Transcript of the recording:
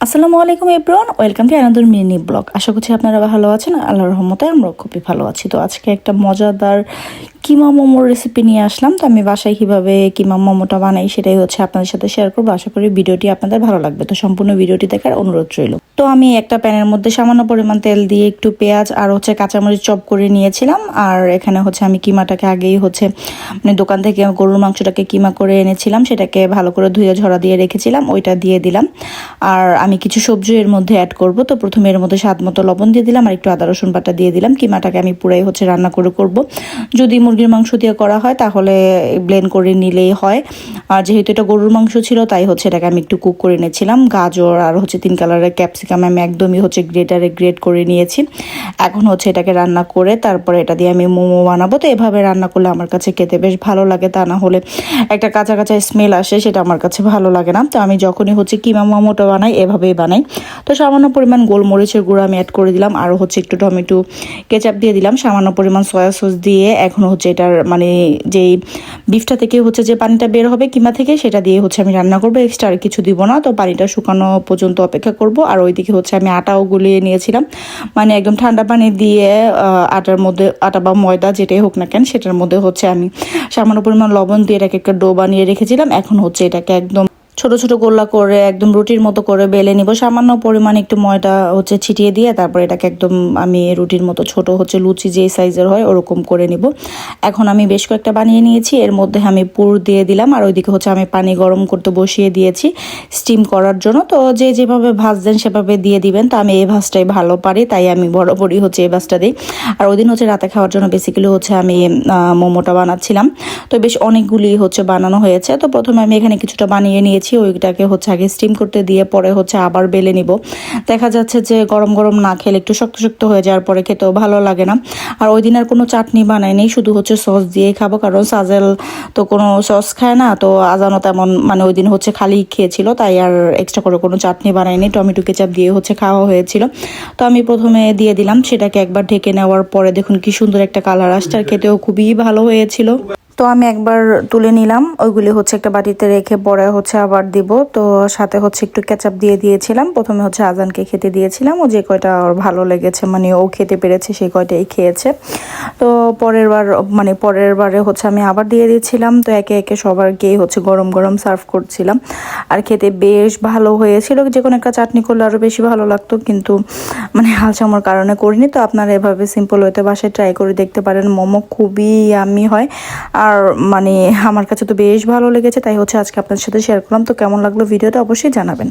আসসালামু আলাইকুম everyone, welcome to another mini blog. আশা করছি আপনারা ভালো আছেন। আল্লাহর রহমতে আমরা খুবই ভালো আছি। তো আজকে একটা মজাদার কিমা মোমোর রেসিপি নিয়ে আসলাম। তো আমি বাসায় কীভাবে কিমা মোমোটা বানাই সেটাই হচ্ছে আপনাদের সাথে শেয়ার করবো। আশা করি ভিডিওটি আপনাদের ভালো লাগবে। তো সম্পূর্ণ ভিডিওটি দেখার অনুরোধ রইল। তো আমি একটা প্যানের মধ্যে সামান্য পরিমাণ তেল দিয়ে একটু পেঁয়াজ আর হচ্ছে কাঁচামরিচ চপ করে নিয়েছিলাম। আর এখানে হচ্ছে আমি কিমাটাকে আগেই হচ্ছে দোকান থেকে গরুর মাংসটাকে কিমা করে এনেছিলাম, সেটাকে ভালো করে ধুয়ে ঝরা দিয়ে রেখেছিলাম, ওইটা দিয়ে দিলাম। আর আমি কিছু সবজি এর মধ্যে অ্যাড করব। তো প্রথমে এর মধ্যে স্বাদ মতো লবণ দিয়ে দিলাম আর একটু আদা রসুন বাটা দিয়ে দিলাম। কিমাটাকে আমি পুরাই হচ্ছে রান্না করে করব। যদি মুরগির মাংস দিয়ে করা হয় তাহলে ব্লেন্ড করে নিলেই হয়। আর যেহেতু এটা গরুর মাংস ছিল তাই হচ্ছে এটাকে আমি একটু কুক করে নিয়েছিলাম। গাজর আর হচ্ছে 3 কালারের ক্যাপসিকাম আমি একদমই হচ্ছে গ্রেটারে গ্রেট করে নিয়েছি। এখন হচ্ছে এটাকে রান্না করে তারপরে এটা দিয়ে আমি মোমো বানাবো। তো এভাবে রান্না করলে আমার কাছে খেতে বেশ ভালো লাগে, তা না হলে একটা কাঁচা কাঁচা স্মেল আসে, সেটা আমার কাছে ভালো লাগে না। তো আমি যখনই হচ্ছে কিমা মোমোটা বানাই এভাবেই বানাই। তো সামান্য পরিমাণ গোলমরিচের গুঁড়ো আমি অ্যাড করে দিলাম, আরও হচ্ছে একটু টমেটো কেচাপ দিয়ে দিলাম, সামান্য পরিমাণ সয়া সস দিয়ে এখন হচ্ছে এটার যেই বিফটা থেকে হচ্ছে যে পানিটা বের হবে কিমা থেকে, সেটা দিয়ে হচ্ছে আমি রান্না করবো। এক্সট্রা আর কিছু দিব না। তো পানিটা শুকানো পর্যন্ত অপেক্ষা করব। আর ওইদিকে হচ্ছে আমি আটাও গুলিয়ে নিয়েছিলাম, একদম ঠান্ডা পানি দিয়ে আটার মধ্যে, আটা বা ময়দা যেটাই হোক না কেন, সেটার মধ্যে হচ্ছে আমি সামান্য পরিমাণ লবণ দিয়ে এটাকে একটা ডো বানিয়ে রেখেছিলাম। এখন হচ্ছে এটাকে একদম ছোট ছোট গোল্লা করে একদম রুটির মতো করে বেলে নিব। সামান্য পরিমাণ একটু ময়দা হচ্ছে ছিটিয়ে দিয়ে তারপর এটাকে একদম আমি রুটির মতো ছোট হচ্ছে লুচি যে সাইজের হয় ওরকম করে নিব। এখন আমি বেশ কয়েকটা বানিয়ে নিয়েছি, এর মধ্যে আমি পুর দিয়ে দিলাম। আর ওইদিকে হচ্ছে আমি পানি গরম করতে বসিয়ে দিয়েছি স্টিম করার জন্য। তো যে যেভাবে ভাজতেন সেভাবে দিয়ে দিবেন। তো আমি এই ভাজটাই ভালো পারি, তাই আমি বরাবরই হচ্ছে এই ভাজটা দিই। আর ওই দিন হচ্ছে রাতে খাওয়ার জন্য বেসিক্যালি হচ্ছে আমি মোমোটা বানাচ্ছিলাম। তো বেশ অনেকগুলি হচ্ছে বানানো হয়েছে। তো প্রথমে আমি এখানে কিছুটা বানিয়ে নিয়েছি, ওইটাকে হচ্ছে আগে স্টিম করতে দিয়ে পরে হচ্ছে আবার বেলে নিব। দেখা যাচ্ছে যে গরম গরম না খেলে একটু শক্ত শক্ত হয়ে যাওয়ার পরে খেতেও ভালো লাগে না। আর ওই দিন আর কোনো চাটনি বানাইনি, শুধু হচ্ছে সস দিয়ে খাবো, কারণ সাজেল তো কোনো সস খায় না। তো আজানও তেমন ওই দিন হচ্ছে খালি খেয়েছিল, তাই আর এক্সট্রা করে কোনো চাটনি বানাইনি। টমেটো কেচাপ দিয়ে হচ্ছে খাওয়া হয়েছিল। তো আমি প্রথমে দিয়ে দিলাম, সেটাকে একবার ঢেকে নেওয়ার পরে দেখুন কি সুন্দর একটা কালার আসছে, আর খেতেও খুবই ভালো হয়েছিল। তো আমি একবার তুলে নিলাম, ওইগুলি হচ্ছে একটা বাটিতে রেখে পরে হচ্ছে আবার দিব। তো সাথে হচ্ছে একটু কেচাপ দিয়ে দিয়েছিলাম। প্রথমে হচ্ছে আজানকে খেতে দিয়েছিলাম, ও যে কয়টা ওর ভালো লেগেছে ও খেতে পেরেছে সেই কয়টাই খেয়েছে। তো পরের বারে হচ্ছে আমি আবার দিয়ে দিয়েছিলাম। তো একে একে সবারকেই হচ্ছে গরম গরম সার্ভ করছিলাম। আর খেতে বেশ ভালো হয়েছিল। যে কোনো একটা চাটনি করলে আরও বেশি ভালো লাগতো, কিন্তু হালচামর কারণে করিনি। তো আপনারা এভাবে সিম্পল হইতে বাসায় ট্রাই করে দেখতে পারেন। মোমো খুবই ইয়াম্মি হয়। আর আমার কাছে তো বেশ ভালো লেগেছে, তাই হচ্ছে আজকে আপনার সাথে শেয়ার করলাম। তো কেমন লাগলো ভিডিওটা অবশ্যই জানাবেন।